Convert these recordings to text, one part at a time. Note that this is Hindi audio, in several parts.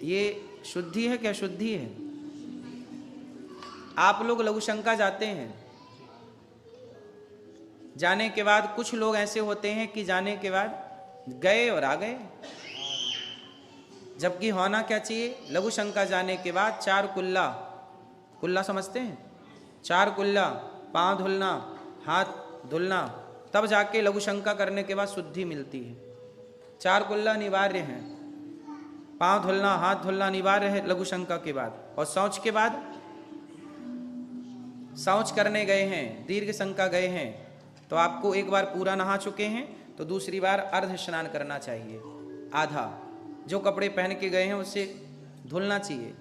ये शुद्धि है क्या शुद्धि है? आप लोग लघुशंका जाते हैं, जाने के बाद कुछ लोग ऐसे होते हैं कि जाने के बाद गए और आ गए, जबकि होना क्या चाहिए? लघुशंका जाने के बाद 4 कुल्ला, कुल्ला समझते हैं? 4 कुल्ला, पांव धुलना, हाथ धुलना, तब जाके लघुशंका करने के बाद शुद्धि मिलती है। 4 कुल्ला अनिवार्य हैं, पांव धुलना, हाथ धुलना अनिवार्य है लघुशंका के बाद। और शौच के बाद, शौच करने गए हैं, दीर्घ शंका गए हैं, तो आपको एक बार पूरा नहा चुके हैं तो दूसरी बार अर्ध स्नान करना चाहिए, आधा जो कपड़े पहन के गए हैं उससे धुलना चाहिए।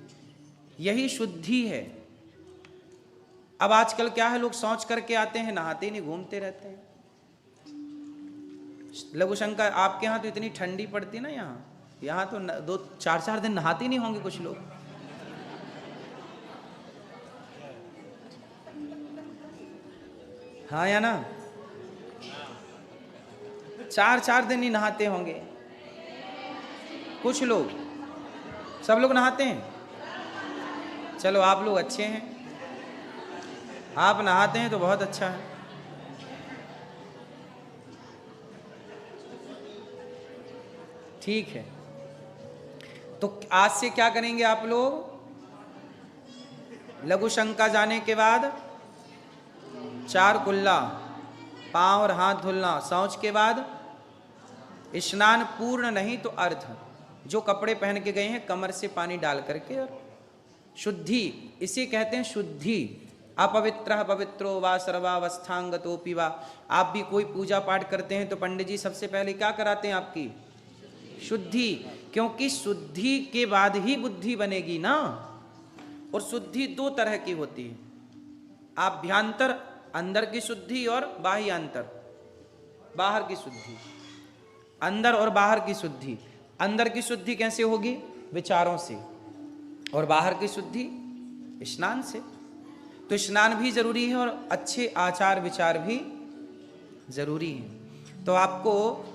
यही शुद्धि है। अब आजकल क्या है, लोग शौच करके आते हैं, नहाते ही नहीं, घूमते रहते हैं। लघुशंका आपके यहाँ तो इतनी ठंडी पड़ती ना, यहाँ तो 2-4 दिन नहाते ही नहीं होंगे कुछ लोग। हाँ या ना? 4 दिन नहीं नहाते होंगे कुछ लोग, सब लोग नहाते हैं। चलो आप लोग अच्छे हैं, आप नहाते हैं तो बहुत अच्छा है। ठीक है, तो आज से क्या करेंगे आप लोग? लघुशंका जाने के बाद 4 कुल्ला, पांव और हाथ धुलना, शौच के बाद स्नान, पूर्ण नहीं तो अर्ध, जो कपड़े पहन के गए हैं कमर से पानी डाल करके, और शुद्धि, इसे कहते हैं शुद्धि। अपवित्र पवित्रो वा सर्वावस्थांगतोपि वा। आप भी कोई पूजा पाठ करते हैं तो पंडित जी सबसे पहले क्या कराते हैं? आपकी शुद्धि, क्योंकि शुद्धि के बाद ही बुद्धि बनेगी ना। और शुद्धि 2 तरह की होती है, आभ्यंतर अंदर की शुद्धि और बाह्यांतर बाहर की शुद्धि। अंदर और बाहर की शुद्धि, अंदर की शुद्धि कैसे होगी? विचारों से, और बाहर की शुद्धि स्नान से। तो स्नान भी जरूरी है और अच्छे आचार विचार भी जरूरी है। तो आपको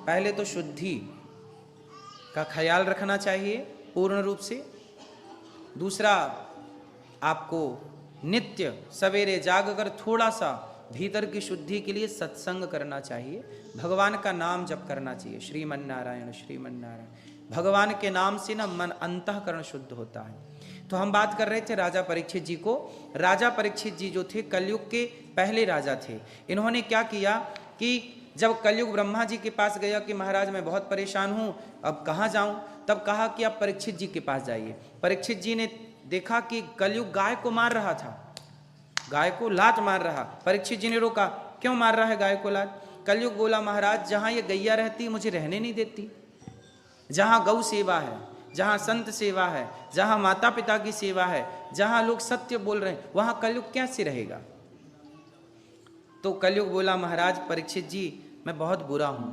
पहले तो शुद्धि का ख्याल रखना चाहिए पूर्ण रूप से। दूसरा, आपको नित्य सवेरे जागकर थोड़ा सा भीतर की शुद्धि के लिए सत्संग करना चाहिए, भगवान का नाम जप करना चाहिए, श्रीमन नारायण श्रीमन नारायण। भगवान के नाम से ना मन अंतःकरण शुद्ध होता है। तो हम बात कर रहे थे राजा परीक्षित जी को। राजा परीक्षित जी जो थे कलयुग के पहले राजा थे। इन्होंने क्या किया कि जब कलयुग ब्रह्मा जी के पास गया कि महाराज मैं बहुत परेशान हूँ, अब कहाँ जाऊँ, तब कहा कि आप परीक्षित जी के पास जाइए। परीक्षित जी ने देखा कि कलयुग गाय को मार रहा था, गाय को लात मार रहा। परीक्षित जी ने रोका, क्यों मार रहा है गाय को लात? कलयुग बोला महाराज जहां ये गैया रहती मुझे रहने नहीं देती, जहां गौ सेवा है, जहां संत सेवा है, जहां माता पिता की सेवा है, जहां लोग सत्य बोल रहे हैं, वहां कलयुग कैसे रहेगा? तो कलयुग बोला महाराज परीक्षित जी मैं बहुत बुरा हूं,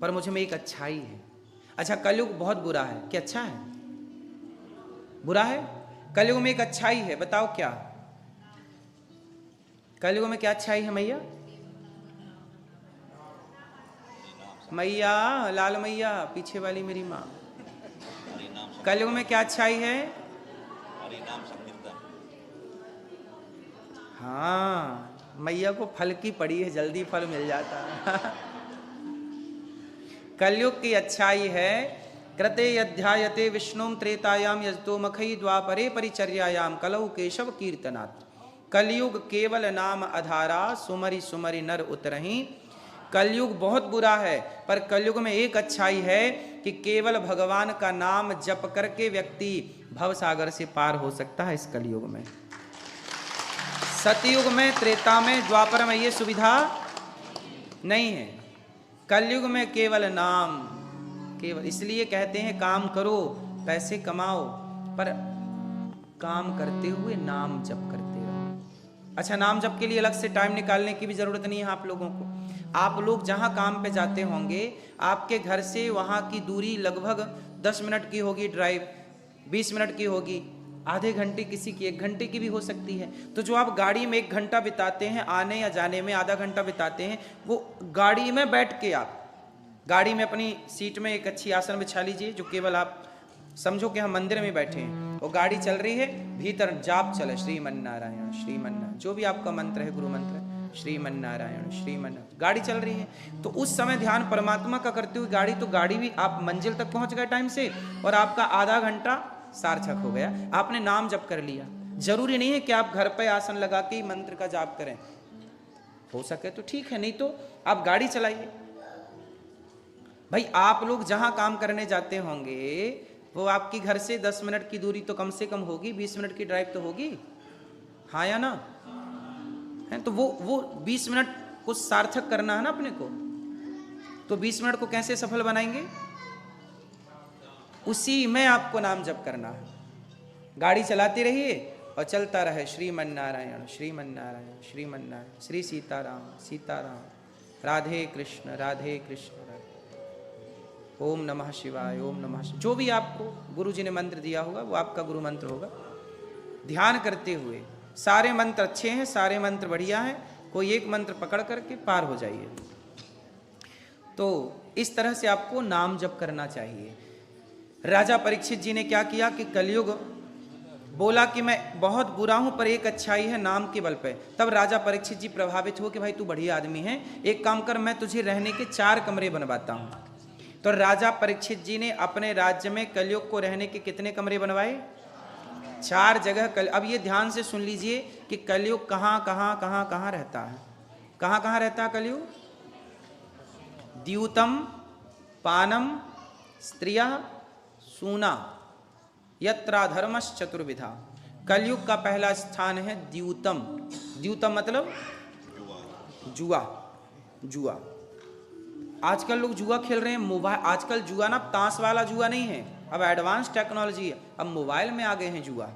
पर मुझ में एक अच्छाई है। अच्छा, कलयुग बहुत बुरा है कि अच्छा है? बुरा है। कलयुग में एक अच्छाई है, बताओ क्या? कलयुग में क्या अच्छाई है मैया? मैया, लाल मैया, पीछे वाली मेरी माँ, कलयुग में क्या अच्छाई है? हाँ, मैया को फल की पड़ी है, जल्दी फल मिल जाता है। कलयुग की अच्छाई है, कृते अध्यायते विष्णुम त्रेतायाम यजतो मखई द्वापरे परिचर्यायाम कलौ केशव कीर्तनात्। कलयुग केवल नाम अधारा, सुमरि सुमरि नर उतरही। कलयुग बहुत बुरा है, पर कलयुग में एक अच्छाई है कि केवल भगवान का नाम जप करके व्यक्ति भवसागर से पार हो सकता है। इस कलयुग में, सतयुग में, त्रेता में, द्वापर में ये सुविधा नहीं है। कलयुग में केवल नाम, केवल इसलिए कहते हैं काम करो पैसे कमाओ, पर काम करते हुए नाम जप करते रहो। अच्छा, नाम जप के लिए अलग से टाइम निकालने की भी जरूरत नहीं है आप लोगों को। आप लोग जहां काम पे जाते होंगे, आपके घर से वहां की दूरी लगभग 10 मिनट की होगी ड्राइव, 20 मिनट की होगी, आधे घंटे किसी की 1 घंटे की भी हो सकती है। तो जो आप गाड़ी में 1 घंटा बिताते हैं, आने या जाने में आधा घंटा बिताते हैं, वो गाड़ी में बैठ के आप गाड़ी में अपनी सीट में एक अच्छी आसन बिछा लीजिए जो केवल आप समझो कि हम मंदिर में बैठे हैं, वो गाड़ी चल रही है, भीतर जाप चले श्रीमन्नारायण श्रीमन्नारायण, जो भी आपका मंत्र है, गुरु मंत्र है, श्रीमन्नारायण श्रीमन्नारायण, गाड़ी चल रही है। तो उस समय ध्यान परमात्मा का करते हुए गाड़ी, तो गाड़ी भी आप मंजिल तक पहुंच गए टाइम से, और आपका आधा घंटा सार्थक हो गया, आपने नाम जप कर लिया। जरूरी नहीं है कि आप घर पे आसन लगा के ही मंत्र का जाप करें, हो सके तो ठीक है, नहीं तो आप गाड़ी चलाइए। भाई आप लोग जहां काम करने जाते होंगे, वो आपकी घर से 10 मिनट की दूरी तो कम से कम होगी, 20 मिनट की ड्राइव तो होगी, हाँ या ना है? तो वो 20 मिनट को सार्थक करना है ना अपने को, तो 20 मिनट को कैसे सफल बनाएंगे? उसी में आपको नाम जप करना है। गाड़ी चलाते रहिए और चलता रहे श्रीमन्नारायण श्रीमन्नारायण श्रीमन्नारायण, श्री सीताराम सीताराम, राधे कृष्ण राधे कृष्ण, ओम नमः शिवाय ओम नमः शिवाय, जो भी आपको गुरु जी ने मंत्र दिया होगा वो आपका गुरु मंत्र होगा। ध्यान करते हुए, सारे मंत्र अच्छे हैं, सारे मंत्र बढ़िया हैं, कोई एक मंत्र पकड़ करके पार हो जाइए। तो इस तरह से आपको नाम जप करना चाहिए। राजा परीक्षित जी ने क्या किया कि कलयुग बोला कि मैं बहुत बुरा हूं पर एक अच्छाई है नाम के बल पे। तब राजा परीक्षित जी प्रभावित हो कि भाई तू बढ़िया आदमी है, एक काम कर, मैं तुझे रहने के 4 कमरे बनवाता हूं। तो राजा परीक्षित जी ने अपने राज्य में कलयुग को रहने के कितने कमरे बनवाए? 4 जगह। अब ये ध्यान से सुन लीजिए कि कलयुग कहां कहां कहां कहां रहता है। कहां कहां रहता है कलयुग? द्यूतम पानम स्त्रिया सूना यत्रा धर्मश्च चतुर्विधा। कलयुग का पहला स्थान है द्यूतम। द्यूतम मतलब जुआ। जुआ, आजकल लोग जुआ खेल रहे हैं मोबाइल। आजकल जुआ ना ताश वाला जुआ नहीं है, अब एडवांस टेक्नोलॉजी है, अब मोबाइल में आ गए हैं जुआ।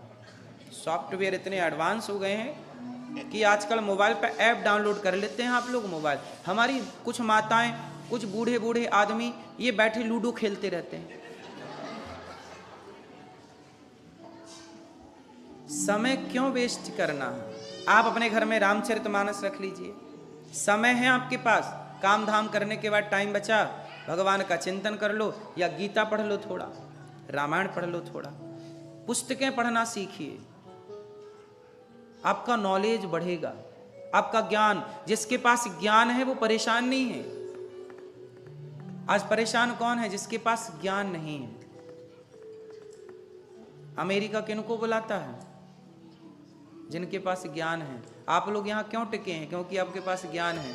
सॉफ्टवेयर इतने एडवांस हो गए हैं कि आजकल मोबाइल पर ऐप डाउनलोड कर लेते हैं आप लोग मोबाइल। हमारी कुछ माताएं, कुछ बूढ़े बूढ़े आदमी ये बैठे लूडो खेलते रहते हैं। समय क्यों वेस्ट करना है? आप अपने घर में रामचरितमानस रख लीजिए, समय है आपके पास, काम धाम करने के बाद टाइम बचा, भगवान का चिंतन कर लो, या गीता पढ़ लो थोड़ा, रामायण पढ़ लो थोड़ा, पुस्तकें पढ़ना सीखिए, आपका नॉलेज बढ़ेगा, आपका ज्ञान। जिसके पास ज्ञान है वो परेशान नहीं है। आज परेशान कौन है? जिसके पास ज्ञान नहीं है। अमेरिका किनको बुलाता है? जिनके पास ज्ञान है। आप लोग यहाँ क्यों टिके हैं? क्योंकि आपके पास ज्ञान है।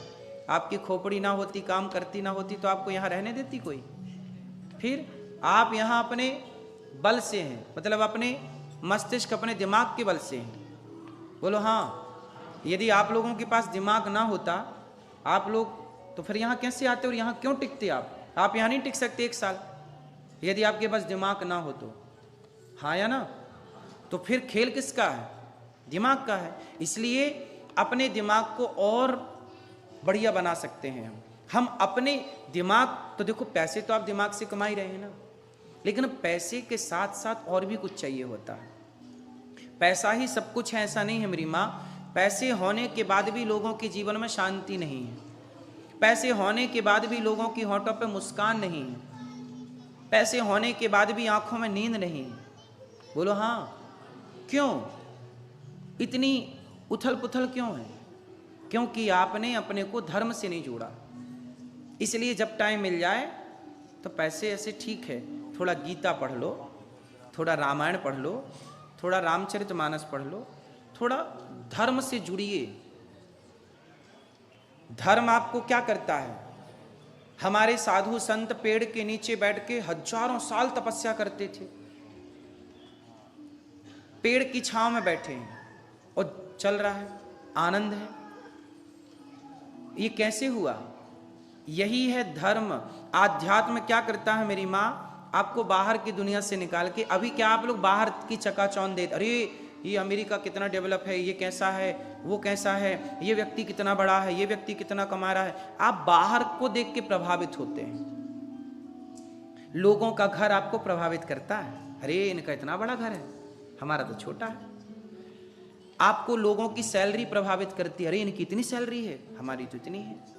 आपकी खोपड़ी ना होती, काम करती ना होती, तो आपको यहाँ रहने देती कोई? फिर आप यहाँ अपने बल से हैं, मतलब अपने मस्तिष्क, अपने दिमाग के बल से हैं। बोलो हाँ। यदि आप लोगों के पास दिमाग ना होता आप लोग, तो फिर यहाँ कैसे आते और यहाँ क्यों टिकते? आप यहाँ नहीं टिक सकते 1 साल यदि आपके पास दिमाग ना हो तो, हाँ या ना? तो फिर खेल किसका है? दिमाग का है। इसलिए अपने दिमाग को और बढ़िया बना सकते हैं हम अपने दिमाग। तो देखो, पैसे तो आप दिमाग से कमा ही रहे हैं ना, लेकिन पैसे के साथ साथ और भी कुछ चाहिए होता है। पैसा ही सब कुछ है ऐसा नहीं है मेरी माँ। पैसे होने के बाद भी लोगों के जीवन में शांति नहीं है। पैसे होने के बाद भी लोगों की होठों पे मुस्कान नहीं है। पैसे होने के बाद भी आंखों में नींद नहीं है। बोलो हाँ। क्यों इतनी उथल पुथल क्यों है? क्योंकि आपने अपने को धर्म से नहीं जोड़ा। इसलिए जब टाइम मिल जाए तो पैसे ऐसे ठीक है, थोड़ा गीता पढ़ लो, थोड़ा रामायण पढ़ लो, थोड़ा रामचरितमानस पढ़ लो, थोड़ा धर्म से जुड़िए। धर्म आपको क्या करता है? हमारे साधु संत पेड़ के नीचे बैठ के हजारों साल तपस्या करते थे, पेड़ की छांव में बैठे हैं और चल रहा है, आनंद है। ये कैसे हुआ? यही है धर्म। आध्यात्म क्या करता है मेरी माँ? आपको बाहर की दुनिया से निकाल के, अभी क्या आप लोग बाहर की चकाचौंध दे, अरे ये अमेरिका कितना डेवलप है, ये कैसा है, वो कैसा है, ये व्यक्ति कितना बड़ा है, ये व्यक्ति कितना कमा रहा है। आप बाहर को देख के प्रभावित होते हैं। लोगों का घर आपको प्रभावित करता है, अरे इनका इतना बड़ा घर है, हमारा तो छोटा है। आपको लोगों की सैलरी प्रभावित करती है, अरे इनकी इतनी सैलरी है, हमारी तो इतनी है।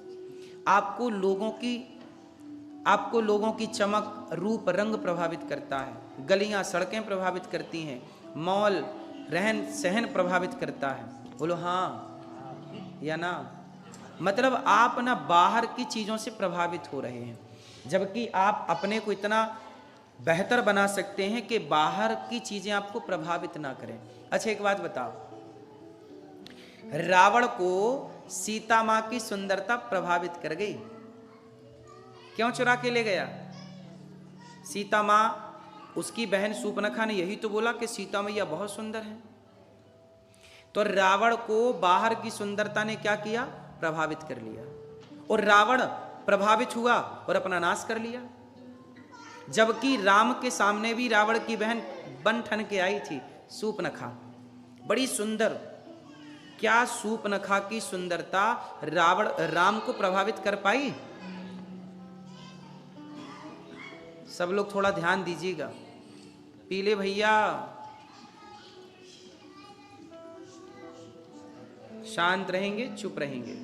आपको लोगों की आपको लोगों की चमक, रूप, रंग प्रभावित करता है, गलियां सड़कें प्रभावित करती हैं, मॉल, रहन सहन प्रभावित करता है। बोलो हाँ या ना? मतलब आप ना बाहर की चीजों से प्रभावित हो रहे हैं, जबकि आप अपने को इतना बेहतर बना सकते हैं कि बाहर की चीजें आपको प्रभावित ना करें। अच्छा एक बात बताओ, रावण को सीता मां की सुंदरता प्रभावित कर गई, क्यों चुरा के ले गया? सीता मां, उसकी बहन सूर्पनखा ने यही तो बोला कि सीता मैया बहुत सुंदर है। तो रावण को बाहर की सुंदरता ने क्या किया? प्रभावित कर लिया, और रावण प्रभावित हुआ और अपना नाश कर लिया। जबकि राम के सामने भी रावण की बहन बन ठन के आई थी, सूर्पनखा, बड़ी सुंदर। क्या सूर्पनखा की सुंदरता राम को प्रभावित कर पाई? सब लोग थोड़ा ध्यान दीजिएगा। पीले भैया शांत रहेंगे, चुप रहेंगे।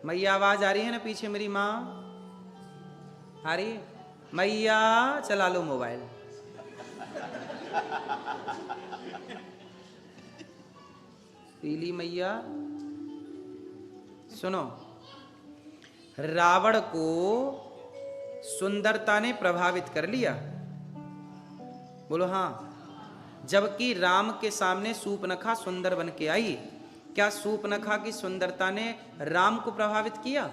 मैया आवाज आ रही है ना पीछे? मेरी माँ आ रही है? मैया चला लो मोबाइल। पीली मैया सुनो, रावण को सुंदरता ने प्रभावित कर लिया, बोलो हाँ। जबकि राम के सामने सूर्पनखा सुंदर बन के आई। क्या सूर्पनखा की सुंदरता ने राम को प्रभावित किया?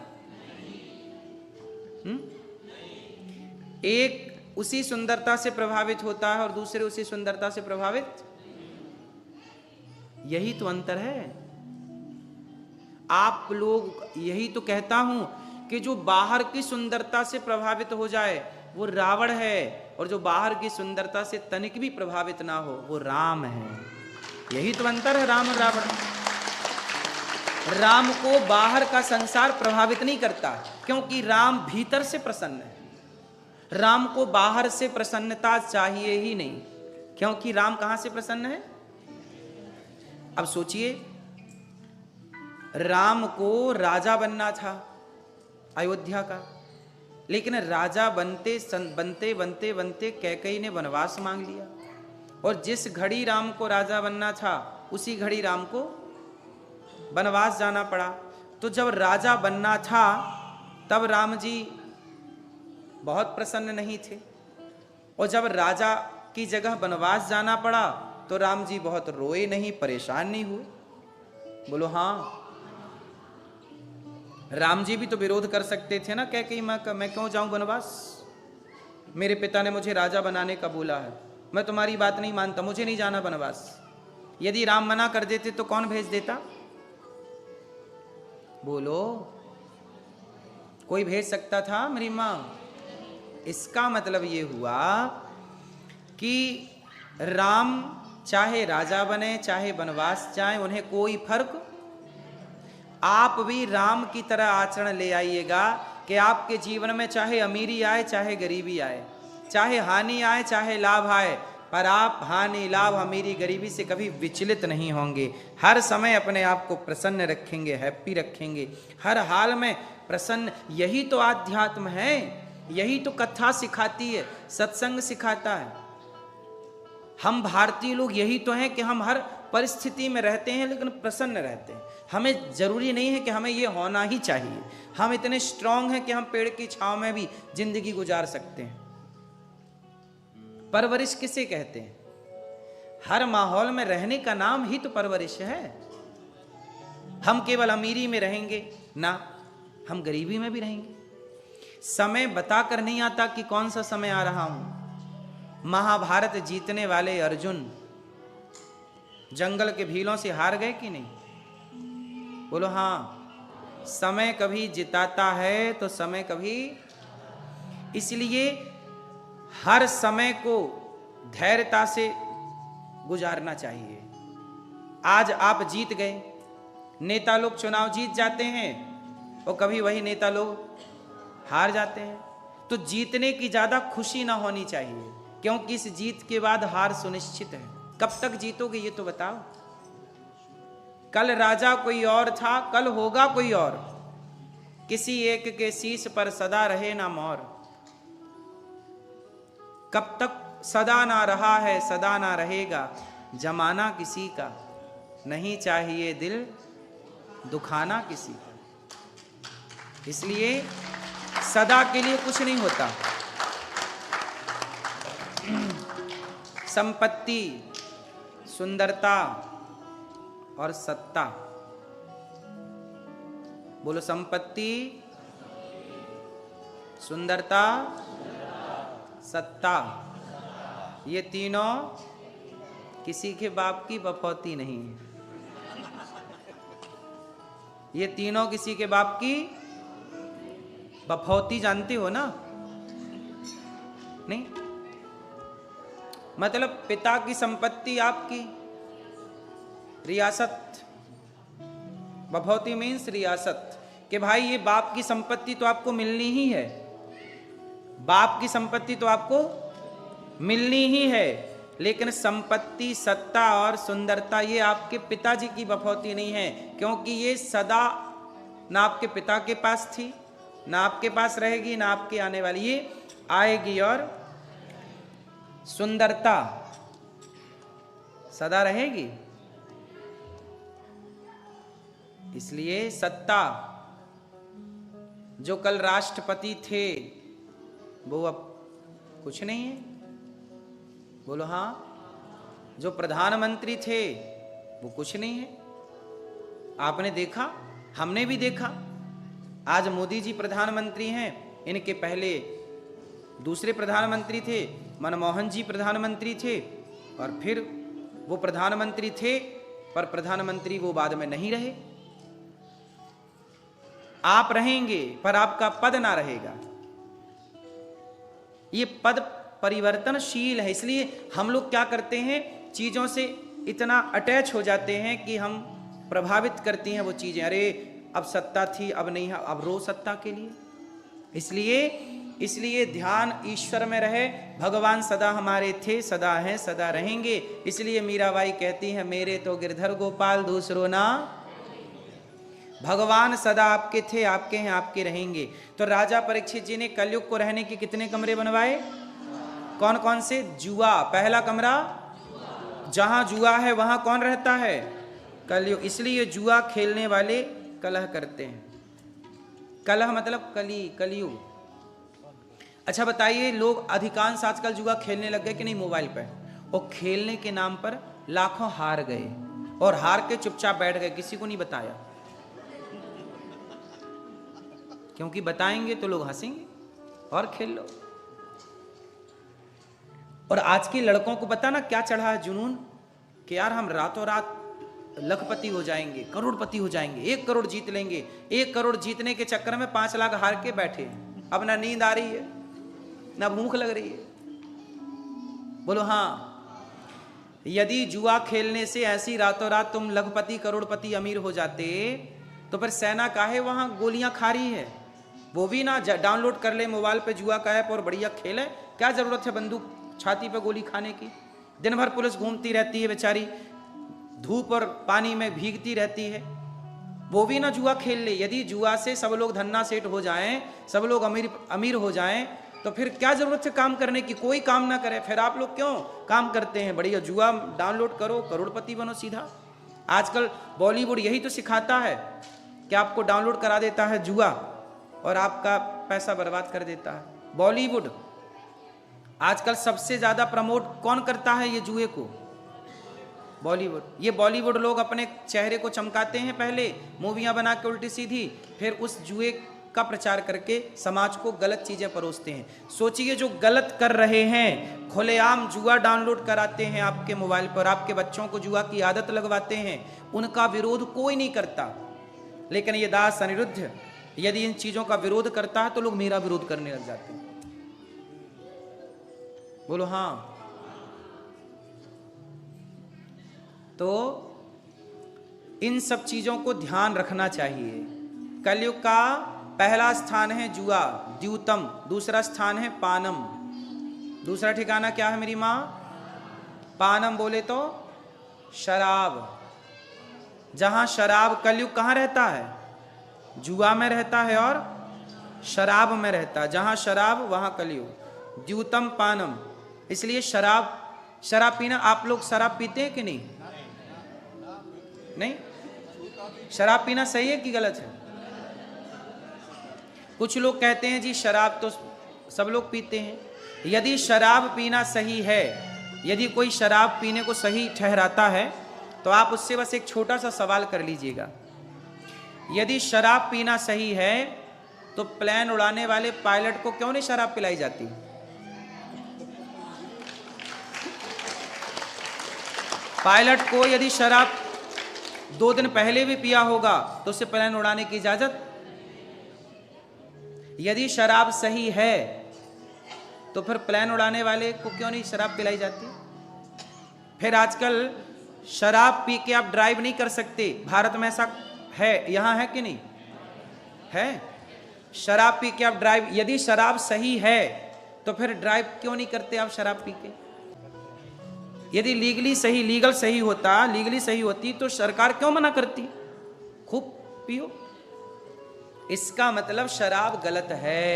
एक उसी सुंदरता से प्रभावित होता है और दूसरे उसी सुंदरता से प्रभावित, यही तो अंतर है। आप लोग, यही तो कहता हूं कि जो बाहर की सुंदरता से प्रभावित हो जाए वो रावण है, और जो बाहर की सुंदरता से तनिक भी प्रभावित ना हो वो राम है। यही तो अंतर है राम और रावण। राम को बाहर का संसार प्रभावित नहीं करता, क्योंकि राम भीतर से प्रसन्न है। राम को बाहर से प्रसन्नता चाहिए ही नहीं, क्योंकि राम कहां से प्रसन्न है? अब सोचिए, राम को राजा बनना था अयोध्या का, लेकिन राजा बनते बनते बनते बनते कैकेयी ने वनवास मांग लिया, और जिस घड़ी राम को राजा बनना था उसी घड़ी राम को वनवास जाना पड़ा। तो जब राजा बनना था तब राम जी बहुत प्रसन्न नहीं थे, और जब राजा की जगह वनवास जाना पड़ा तो राम जी बहुत रोए नहीं, परेशान नहीं हुए? बोलो हाँ। राम जी भी तो विरोध कर सकते थे ना, कैकेयी मां का, मैं क्यों जाऊं वनवास, मेरे पिता ने मुझे राजा बनाने का बोला है, मैं तुम्हारी बात नहीं मानता, मुझे नहीं जाना वनवास। यदि राम मना कर देते तो कौन भेज देता? बोलो, कोई भेज सकता था मेरी मां? इसका मतलब ये हुआ कि राम चाहे राजा बने चाहे वनवास जाए, उन्हें कोई फर्क। आप भी राम की तरह आचरण ले आइएगा कि आपके जीवन में चाहे अमीरी आए चाहे गरीबी आए, चाहे हानि आए चाहे लाभ आए, पर आप हानि, लाभ, अमीरी, गरीबी से कभी विचलित नहीं होंगे। हर समय अपने आप को प्रसन्न रखेंगे, हैप्पी रखेंगे, हर हाल में प्रसन्न। यही तो आध्यात्म है, यही तो कथा सिखाती है, सत्संग सिखाता है। हम भारतीय लोग यही तो हैं कि हम हर परिस्थिति में रहते हैं लेकिन प्रसन्न रहते हैं। हमें जरूरी नहीं है कि हमें ये होना ही चाहिए, हम इतने स्ट्रांग हैं कि हम पेड़ की छांव में भी जिंदगी गुजार सकते हैं। परवरिश किसे कहते हैं? हर माहौल में रहने का नाम ही तो परवरिश है। हम केवल अमीरी में रहेंगे ना, हम गरीबी में भी रहेंगे। समय बताकर नहीं आता कि कौन सा समय आ रहा हूं। महाभारत जीतने वाले अर्जुन जंगल के भीलों से हार गए कि नहीं? बोलो हाँ। समय कभी जिताता है तो समय कभी, इसलिए हर समय को धैर्यता से गुजारना चाहिए। आज आप जीत गए, नेता लोग चुनाव जीत जाते हैं और कभी वही नेता लोग हार जाते हैं, तो जीतने की ज्यादा खुशी ना होनी चाहिए, क्योंकि इस जीत के बाद हार सुनिश्चित है। कब तक जीतोगे ये तो बताओ। कल राजा कोई और था, कल होगा कोई और। किसी एक के शीश पर सदा रहे ना मोर। कब तक सदा ना रहा है, सदा ना रहेगा, जमाना किसी का, नहीं चाहिए दिल दुखाना किसी का। इसलिए सदा के लिए कुछ नहीं होता। संपत्ति, सुंदरता और सत्ता, बोलो संपत्ति, सुंदरता, सत्ता, ये तीनों किसी के बाप की बफौती नहीं है। ये तीनों किसी के बाप की बफौती जानते हो ना? नहीं, मतलब पिता की संपत्ति आपकी, रियासत, बफौती मीन्स रियासत, कि भाई ये बाप की संपत्ति तो आपको मिलनी ही है, बाप की संपत्ति तो आपको मिलनी ही है, लेकिन संपत्ति, सत्ता और सुंदरता ये आपके पिताजी की बफौती नहीं है, क्योंकि ये सदा ना आपके पिता के पास थी, ना आपके पास रहेगी, ना आपके आने वाली, ये आएगी। और सुंदरता सदा रहेगी। इसलिए सत्ता, जो कल राष्ट्रपति थे वो अब कुछ नहीं है, बोलो हाँ। जो प्रधानमंत्री थे वो कुछ नहीं है। आपने देखा, हमने भी देखा, आज मोदी जी प्रधानमंत्री हैं, इनके पहले दूसरे प्रधानमंत्री थे, मनमोहन जी प्रधानमंत्री थे, और फिर वो प्रधानमंत्री थे पर प्रधानमंत्री वो बाद में नहीं रहे। आप रहेंगे पर आपका पद ना रहेगा। ये पद परिवर्तनशील है, इसलिए हम लोग क्या करते हैं, चीजों से इतना अटैच हो जाते हैं कि हम प्रभावित करती हैं वो चीजें। अरे अब सत्ता थी, अब नहीं है, अब रो सत्ता के लिए। इसलिए ध्यान ईश्वर में रहे। भगवान सदा हमारे थे, सदा हैं, सदा रहेंगे। इसलिए मीराबाई कहती हैं, मेरे तो गिरधर गोपाल दूसरो ना। भगवान सदा आपके थे, आपके हैं, आपके रहेंगे। तो राजा परीक्षित जी ने कलयुग को रहने के कितने कमरे बनवाए? कौन कौन से? जुआ, पहला कमरा, जहां जुआ है वहां कौन रहता है? कलयुग। इसलिए जुआ खेलने वाले कलह करते हैं। कलह मतलब कलयुग। अच्छा बताइए, लोग अधिकांश आजकल जुआ खेलने लग गए कि नहीं मोबाइल पे, और खेलने के नाम पर लाखों हार गए, और हार के चुपचाप बैठ गए, किसी को नहीं बताया, क्योंकि बताएंगे तो लोग हंसेंगे और खेल लो। और आज के लड़कों को पता ना क्या चढ़ा है जुनून, कि यार हम रातों रात लखपति हो जाएंगे, करोड़पति हो जाएंगे, 1 करोड़ जीत लेंगे। 1 करोड़ जीतने के चक्कर में 5 लाख हार के बैठे। अब ना नींद आ रही है, ना भूख लग रही है। बोलो हाँ। यदि जुआ खेलने से ऐसी रातों रात तुम लखपति, करोड़पति, अमीर हो जाते, तो फिर सेना काहे वहां गोलियां खा रही है? वो भी ना डाउनलोड कर ले मोबाइल पे जुआ का ऐप और बढ़िया खेले। क्या जरूरत है बंदूक छाती पे गोली खाने की? दिन भर पुलिस घूमती रहती है बेचारी, धूप और पानी में भीगती रहती है। वो भी ना जुआ खेल ले। यदि जुआ से सब लोग धन्ना सेठ हो जाएं, सब लोग अमीर हो जाएं, तो फिर क्या जरूरत है काम करने की? कोई काम ना करे, फिर आप लोग क्यों काम करते हैं? बढ़िया जुआ डाउनलोड करो, करोड़पति बनो सीधा। आजकल बॉलीवुड यही तो सिखाता है कि आपको डाउनलोड करा देता है जुआ और आपका पैसा बर्बाद कर देता है। बॉलीवुड आजकल सबसे ज्यादा प्रमोट कौन करता है ये जुए को? बॉलीवुड। ये बॉलीवुड लोग अपने चेहरे को चमकाते हैं पहले, मूवियां बना के उल्टी सीधी, फिर उस जुए का प्रचार करके समाज को गलत चीजें परोसते हैं। सोचिए, जो गलत कर रहे हैं, खुलेआम जुआ डाउनलोड कराते हैं आपके मोबाइल पर, आपके बच्चों को जुआ की आदत लगवाते हैं, उनका विरोध कोई नहीं करता। लेकिन ये दास अनिरुद्ध यदि इन चीजों का विरोध करता है तो लोग मेरा विरोध करने लग जाते हैं। बोलो हाँ। तो इन सब चीजों को ध्यान रखना चाहिए। कलयुग का पहला स्थान है जुआ, द्यूतम। दूसरा स्थान है पानम। दूसरा ठिकाना क्या है मेरी माँ? पानम बोले तो शराब। जहां शराब, कलयुग कहां रहता है? जुआ में रहता है और शराब में रहता है। जहां शराब वहां कलयुग। द्यूतम पानम, इसलिए शराब पीना। आप लोग शराब पीते हैं कि नहीं? नहीं? शराब पीना सही है कि गलत है? कुछ लोग कहते हैं जी शराब तो सब लोग पीते हैं। यदि शराब पीना सही है, यदि कोई शराब पीने को सही ठहराता है, तो आप उससे बस एक छोटा सा सवाल कर लीजिएगा। यदि शराब पीना सही है तो प्लेन उड़ाने वाले पायलट को क्यों नहीं शराब पिलाई जाती? पायलट को यदि शराब 2 दिन पहले भी पिया होगा तो उसे प्लेन उड़ाने की इजाजत? यदि शराब सही है तो फिर प्लेन उड़ाने वाले को क्यों नहीं शराब पिलाई जाती? फिर आजकल शराब पी के आप ड्राइव नहीं कर सकते। भारत में ऐसा है, यहां है कि नहीं है? शराब पी के आप ड्राइव, यदि शराब सही है तो फिर ड्राइव क्यों नहीं करते आप शराब पी के? यदि लीगली सही होती तो सरकार क्यों मना करती? खूब पियो। इसका मतलब शराब गलत है।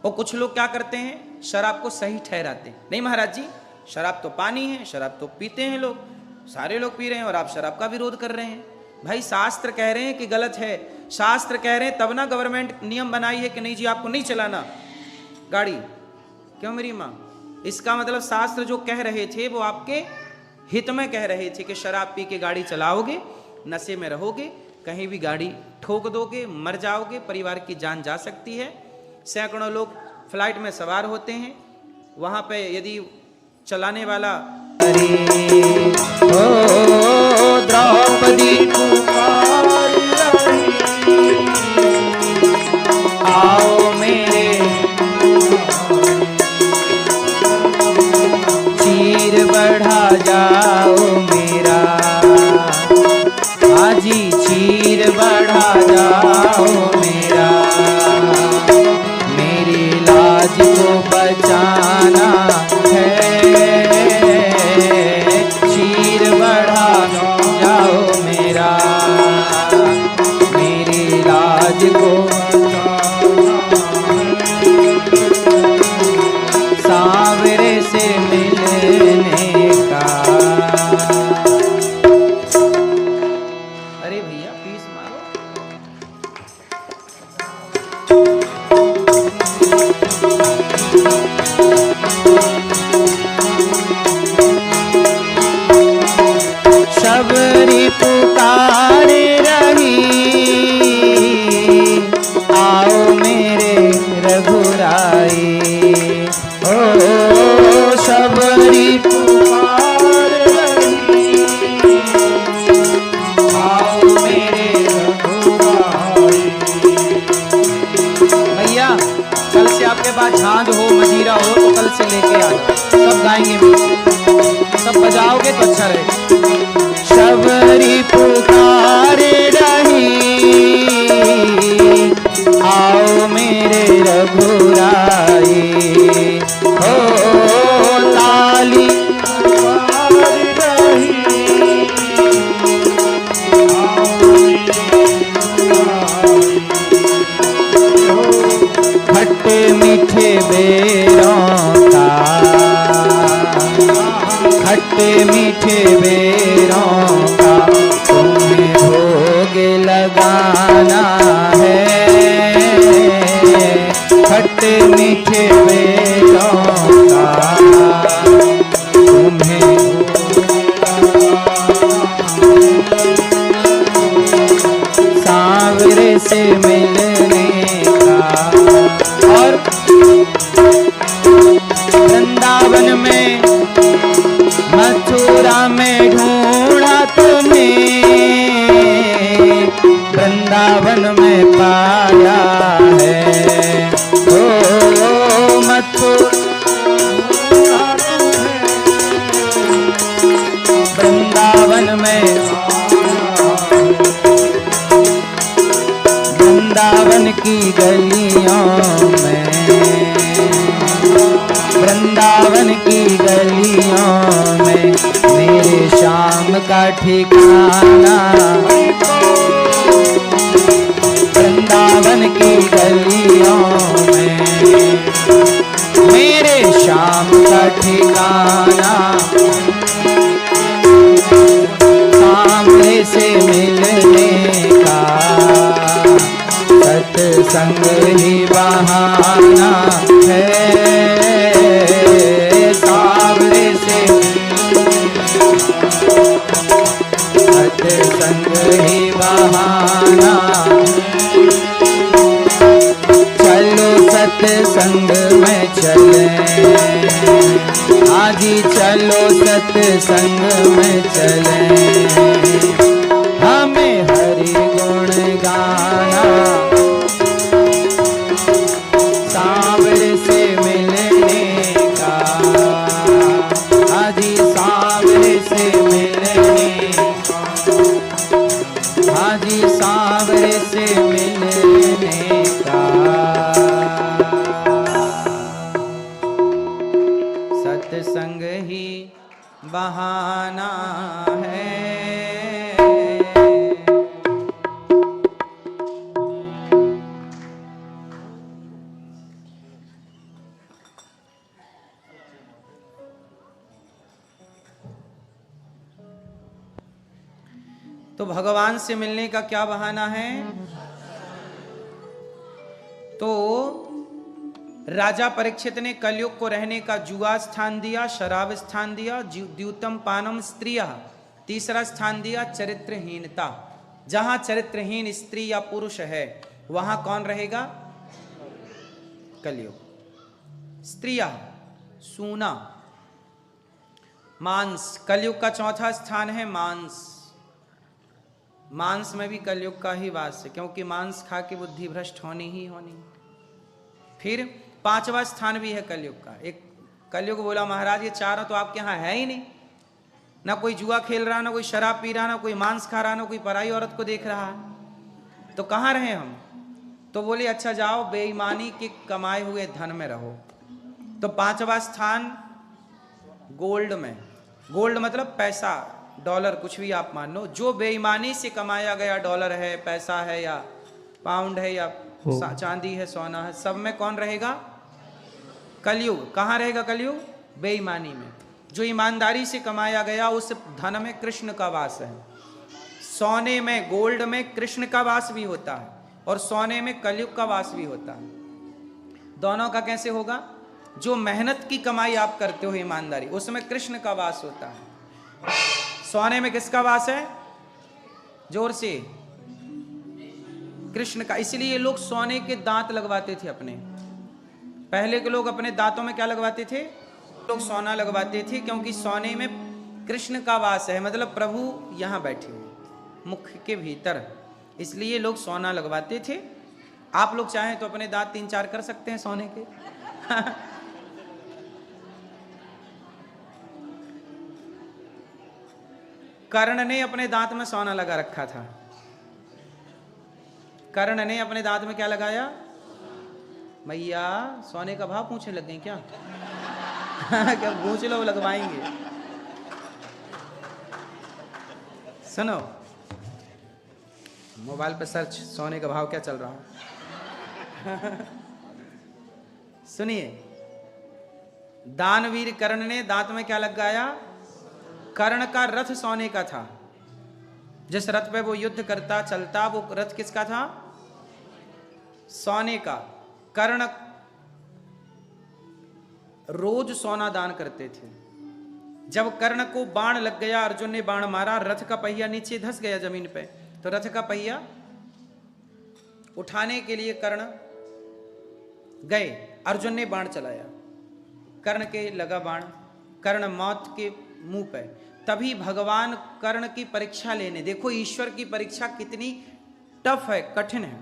और कुछ लोग क्या करते हैं, शराब को सही ठहराते हैं। नहीं महाराज जी, शराब तो पानी है, शराब तो पीते हैं लोग, सारे लोग पी रहे हैं और आप शराब का विरोध कर रहे हैं। भाई शास्त्र कह रहे हैं कि गलत है, शास्त्र कह रहे हैं तब ना गवर्नमेंट नियम बनाई है कि नहीं जी आपको नहीं चलाना गाड़ी। क्यों मेरी माँ? इसका मतलब शास्त्र जो कह रहे थे वो आपके हित में कह रहे थे कि शराब पी के गाड़ी चलाओगे, नशे में रहोगे, कहीं भी गाड़ी ठोक दोगे, मर जाओगे, परिवार की जान जा सकती है। सैकड़ों लोग फ्लाइट में सवार होते हैं, वहां पे यदि चलाने वाला द्रौपदी आओ मेरे चीर बढ़ा जाओ मेरा, आजी चीर बढ़ा जाओ मेरा, मेरी लाज को बचाना है, चीर बढ़ा जाओ मेरा, मेरी लाज को सांवरे से मिलने का। अरे भैया पीस मारो। शबरी पुकारे रही, आओ मेरे रघुराई, ओ शबरी पुकारे रही, आओ मेरे रघुराई। भैया कल से आपके पास झांझ हो, मजीरा हो तो कल से लेके आओ, सब गाएंगे भी, सब बजाओगे तो अच्छा रहे। शबरी पुकारे रही, आओ मेरे रघुराई, ओ लाली पुकारे रही, खट्टे मीठे बेरों का, खट्टे मीठे बेरों का तुम्हें भोग लगाना है, खट्टे मीठे बेरों का तुम्हें सांवरे से मिलने का। और वृंदावन में मथुरा में ढूंढा तुम्हें, वृंदावन में पाया है, ओ मथुरा वृंदावन में, वृंदावन की गलियों में, वृंदावन की गलियों में मेरे श्याम का ठिकाना, गलियों में, मेरे श्याम का ठिकाना सामने से मिलने का, सत्संग ही बहाना है, सामने से सत्संग ही बहाना, चलो सत्संग में चले, आजी चलो सत्संग में चले, हमें हरि गुण गाना सांवरे से मिलने का, आजी सांवरे से मिलने का, आजी सांवरे से मिलने का, सत्संग ही बहाना है। तो भगवान से मिलने का क्या बहाना है? तो राजा परीक्षित ने कलयुग को रहने का जुआ स्थान दिया, शराब स्थान दिया, द्यूतम पानम स्त्रिया, तीसरा स्थान दिया चरित्रहीनता। जहां चरित्रहीन स्त्री या पुरुष है वहां कौन रहेगा? कलयुग। स्त्रिया सूना, मांस, कलयुग का चौथा स्थान है मांस। मांस में भी कलयुग का ही वास है, क्योंकि मांस खा के बुद्धि भ्रष्ट होनी ही होनी। फिर पांचवा स्थान भी है कलयुग का। एक कलयुग बोला महाराज ये चारों तो आपके यहाँ है ही नहीं, ना कोई जुआ खेल रहा, ना कोई शराब पी रहा, ना कोई मांस खा रहा, ना कोई पराई औरत को देख रहा, तो कहाँ रहे हम? तो बोले अच्छा जाओ बेईमानी के कमाए हुए धन में रहो। तो पांचवा स्थान गोल्ड में। गोल्ड मतलब पैसा, डॉलर, कुछ भी आप मान लो, जो बेईमानी से कमाया गया डॉलर है, पैसा है, या पाउंड है, या चांदी है, सोना है, सब में कौन रहेगा? कलयुग। कहाँ रहेगा कलयुग? बेईमानी में। जो ईमानदारी से कमाया गया उस धन में कृष्ण का वास है। सोने में, गोल्ड में कृष्ण का वास भी होता है, और सोने में कलयुग का वास भी होता है। दोनों का कैसे होगा? जो मेहनत की कमाई आप करते हो ईमानदारी, उसमें कृष्ण का वास होता है। सोने में किसका वास है? जोर से, कृष्ण का। इसलिए लोग सोने के दांत लगवाते थे अपने। पहले के लोग अपने दांतों में क्या लगवाते थे? लोग सोना लगवाते थे, क्योंकि सोने में कृष्ण का वास है, मतलब प्रभु यहां बैठे हुए मुख के भीतर, इसलिए लोग सोना लगवाते थे। आप लोग चाहें तो अपने दांत 3-4 कर सकते हैं सोने के। कर्ण ने अपने दांत में सोना लगा रखा था। कर्ण ने अपने दांत में क्या लगाया? मैया सोने का भाव पूछने लग गए क्या? क्या पूछ लो, लगवाएंगे। सुनो, मोबाइल पे सर्च, सोने का भाव क्या चल रहा है। सुनिए, दानवीर कर्ण ने दांत में क्या लगाया? कर्ण का रथ सोने का था। जिस रथ पे वो युद्ध करता चलता, वो रथ किसका था? सोने का। कर्ण रोज सोना दान करते थे। जब कर्ण को बाण लग गया, अर्जुन ने बाण मारा, रथ का पहिया नीचे धस गया जमीन पे, तो रथ का पहिया उठाने के लिए कर्ण गए, अर्जुन ने बाण चलाया, कर्ण के लगा बाण, कर्ण मौत के मुंह पे। तभी भगवान कर्ण की परीक्षा लेने, देखो ईश्वर की परीक्षा कितनी टफ है, कठिन है।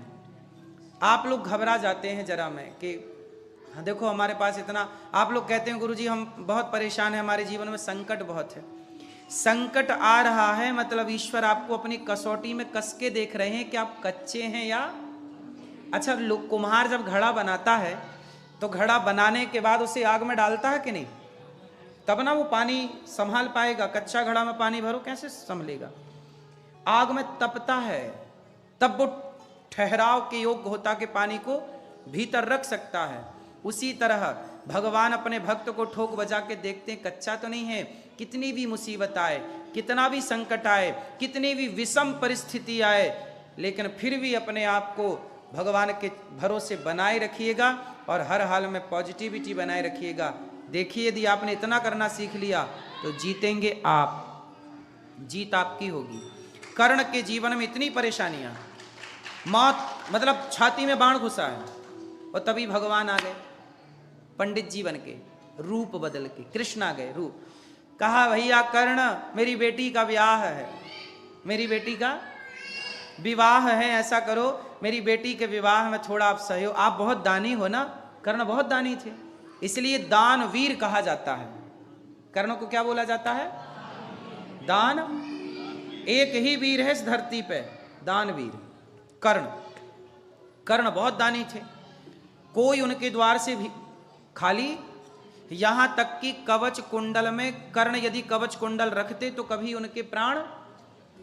आप लोग घबरा जाते हैं जरा में कि हाँ देखो हमारे पास इतना, आप लोग कहते हैं गुरुजी हम बहुत परेशान हैं, हमारे जीवन में संकट बहुत है। संकट आ रहा है मतलब ईश्वर आपको अपनी कसौटी में कस के देख रहे हैं कि आप कच्चे हैं या। अच्छा, लोग कुम्हार जब घड़ा बनाता है तो घड़ा बनाने के बाद उसे आग में डालता है कि नहीं? तब ना वो पानी संभाल पाएगा। कच्चा घड़ा में पानी भरो कैसे संभलेगा? आग में तपता है, तब वो ठहराव के योग्य होता कि पानी को भीतर रख सकता है। उसी तरह भगवान अपने भक्त को ठोक बजा के देखते हैं, कच्चा तो नहीं है। कितनी भी मुसीबत आए, कितना भी संकट आए, कितनी भी विषम परिस्थिति आए, लेकिन फिर भी अपने आप को भगवान के भरोसे बनाए रखिएगा और हर हाल में पॉजिटिविटी बनाए रखिएगा। देखिए, यदि आपने इतना करना सीख लिया तो जीतेंगे आप, जीत आपकी होगी। कर्ण के जीवन में इतनी परेशानियां, मौत मतलब छाती में बाण घुसा है, और तभी भगवान आ गए पंडित जी बन के, रूप बदल के। कृष्ण आ गए रूप, कहा भैया कर्ण मेरी बेटी का ब्याह है, मेरी बेटी का विवाह है, ऐसा करो मेरी बेटी के विवाह में थोड़ा आप सहयोग, आप बहुत दानी हो ना। कर्ण बहुत दानी थे, इसलिए दानवीर कहा जाता है। कर्ण को क्या बोला जाता है? दान। एक ही वीर है इस धरती पे, दानवीर कर्ण। कर्ण बहुत दानी थे, कोई उनके द्वार से भी खाली, यहां तक कि कवच कुंडल में कर्ण यदि कवच कुंडल रखते तो कभी उनके प्राण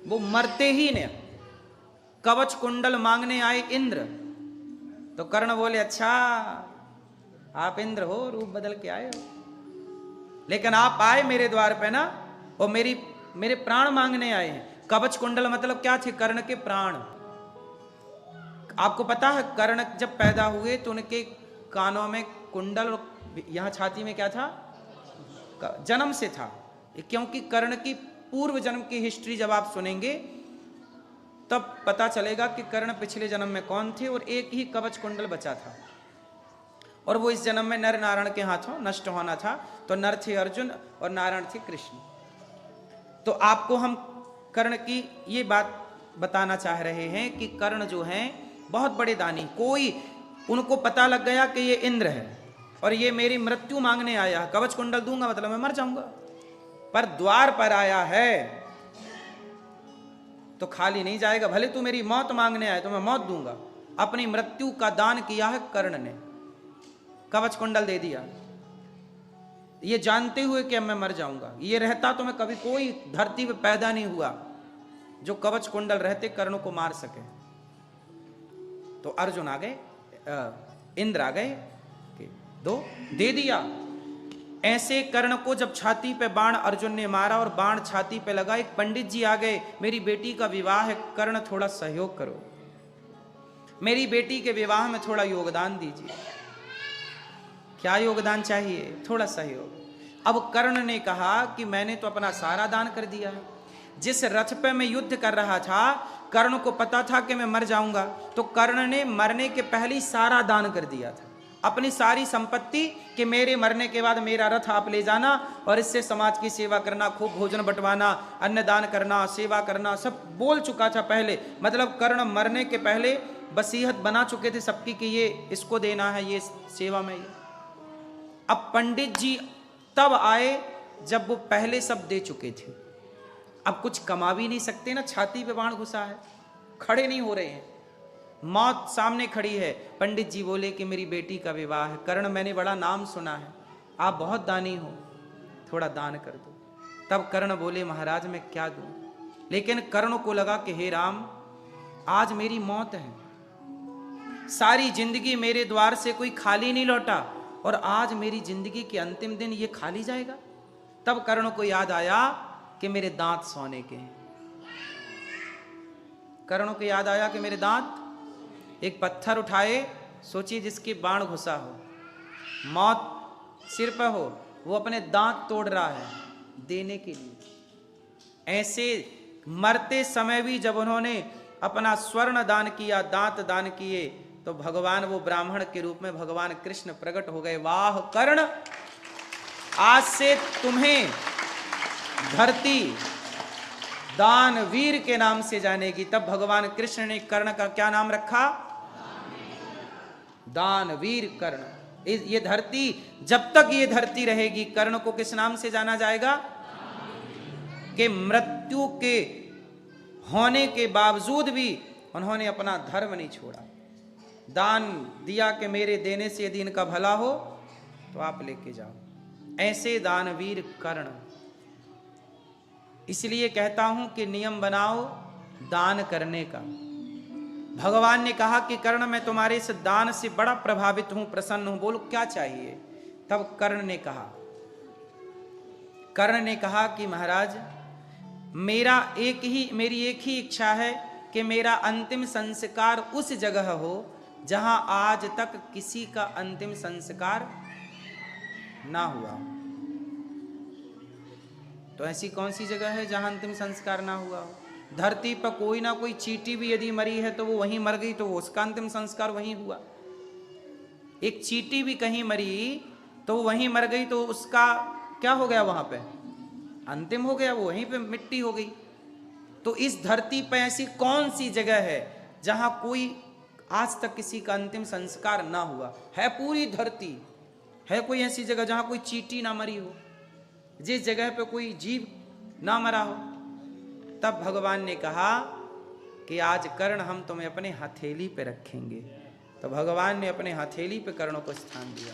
वो मरते ही नहीं। कवच कुंडल मांगने आए इंद्र, तो कर्ण बोले अच्छा आप इंद्र हो, रूप बदल के आए हो, लेकिन आप आए मेरे द्वार पे ना, और मेरे प्राण मांगने आए हैं। कवच कुंडल मतलब क्या थे? कर्ण के प्राण। आपको पता है कर्ण जब पैदा हुए तो उनके कानों में कुंडल, यहां छाती में क्या था? जन्म से था, क्योंकि कर्ण की पूर्व जन्म की हिस्ट्री जब आप सुनेंगे तब पता चलेगा कि कर्ण पिछले जन्म में कौन थे, और एक ही कवच कुंडल बचा था, और वो इस जन्म में नर नारायण के हाथों नष्ट होना था। तो नर थे अर्जुन और नारायण थे कृष्ण। तो आपको हम कर्ण की ये बात बताना चाह रहे हैं कि कर्ण जो हैं बहुत बड़े दानी। कोई उनको पता लग गया कि ये इंद्र है और ये मेरी मृत्यु मांगने आया, कवच कुंडल दूंगा मतलब मैं मर जाऊंगा, पर द्वार पर आया है तो खाली नहीं जाएगा। भले तू मेरी मौत मांगने आए तो मैं मौत दूंगा। अपनी मृत्यु का दान किया है कर्ण ने, कवच कुंडल दे दिया, ये जानते हुए कि अब मैं मर जाऊंगा। ये रहता तो मैं कभी, कोई धरती पे पैदा नहीं हुआ जो कवच कुंडल रहते कर्ण को मार सके। तो अर्जुन आ गए, इंद्र आ गए, दो दे दिया। ऐसे कर्ण को जब छाती पे बाण अर्जुन ने मारा और बाण छाती पे लगा, एक पंडित जी आ गए, मेरी बेटी का विवाह है, कर्ण थोड़ा सहयोग करो, मेरी बेटी के विवाह में थोड़ा योगदान दीजिए। क्या योगदान चाहिए? थोड़ा सहयोग। अब कर्ण ने कहा कि मैंने तो अपना सारा दान कर दिया है। जिस रथ पे मैं युद्ध कर रहा था, कर्ण को पता था कि मैं मर जाऊंगा, तो कर्ण ने मरने के पहले ही सारा दान कर दिया था, अपनी सारी संपत्ति, कि मेरे मरने के बाद मेरा रथ आप ले जाना और इससे समाज की सेवा करना, खूब भोजन बंटवाना, अन्नदान करना, सेवा करना, सब बोल चुका था पहले। मतलब कर्ण मरने के पहले वसीयत बना चुके थे सबकी कि ये इसको देना है, ये सेवा में। अब पंडित जी तब आए जब वो पहले सब दे चुके थे। अब कुछ कमा भी नहीं सकते ना, छाती पे बाण घुसा है, खड़े नहीं हो रहे हैं, मौत सामने खड़ी है। पंडित जी बोले कि मेरी बेटी का विवाह है, कर्ण मैंने बड़ा नाम सुना है, आप बहुत दानी हो, थोड़ा दान कर दो। तब कर्ण बोले महाराज मैं क्या दूं? लेकिन कर्ण को लगा कि हे राम, आज मेरी मौत है, सारी जिंदगी मेरे द्वार से कोई खाली नहीं लौटा, और आज मेरी जिंदगी के अंतिम दिन ये खाली जाएगा। तब कर्ण को याद आया कि मेरे दांत सोने के हैं। कर्ण को याद आया कि मेरे दांत, एक पत्थर उठाए, सोचिए जिसके बाण घुसा हो, मौत सिर पर हो, वो अपने दांत तोड़ रहा है देने के लिए। ऐसे मरते समय भी जब उन्होंने अपना स्वर्ण दान किया, दांत दान किए, तो भगवान वो ब्राह्मण के रूप में भगवान कृष्ण प्रकट हो गए। वाह कर्ण, आज से तुम्हें धरती दानवीर के नाम से जानेगी। तब भगवान कृष्ण ने कर्ण का क्या नाम रखा? दानवीर कर्ण। ये धरती, जब तक ये धरती रहेगी, कर्ण को किस नाम से जाना जाएगा? कि मृत्यु के होने के बावजूद भी उन्होंने अपना धर्म नहीं छोड़ा, दान दिया कि मेरे देने से यदि इनका भला हो तो आप लेके जाओ। ऐसे दानवीर कर्ण। इसलिए कहता हूं कि नियम बनाओ दान करने का। भगवान ने कहा कि कर्ण मैं तुम्हारे इस दान से बड़ा प्रभावित हूं, प्रसन्न हूं, बोलो क्या चाहिए। तब कर्ण ने कहा कि महाराज मेरी एक ही इच्छा है कि मेरा अंतिम संस्कार उस जगह हो जहां आज तक किसी का अंतिम संस्कार ना हुआ। तो ऐसी कौन सी जगह है जहां अंतिम संस्कार ना हुआ हो? धरती पर कोई ना कोई चींटी भी यदि मरी है तो वो वहीं मर गई, तो उसका अंतिम संस्कार वहीं हुआ। एक चींटी भी कहीं मरी तो वहीं मर गई, तो उसका क्या हो गया? वहां पे अंतिम हो गया, वो वहीं पे मिट्टी हो गई। तो इस धरती पर ऐसी कौन सी जगह है जहां कोई आज तक किसी का अंतिम संस्कार ना हुआ है? पूरी धरती है कोई ऐसी जगह जहां कोई चींटी ना मरी हो, जिस जगह पे कोई जीव ना मरा हो? तब भगवान ने कहा कि आज कर्ण हम तुम्हें अपने हथेली पे रखेंगे। तो भगवान ने अपने हथेली पे कर्णों को स्थान दिया।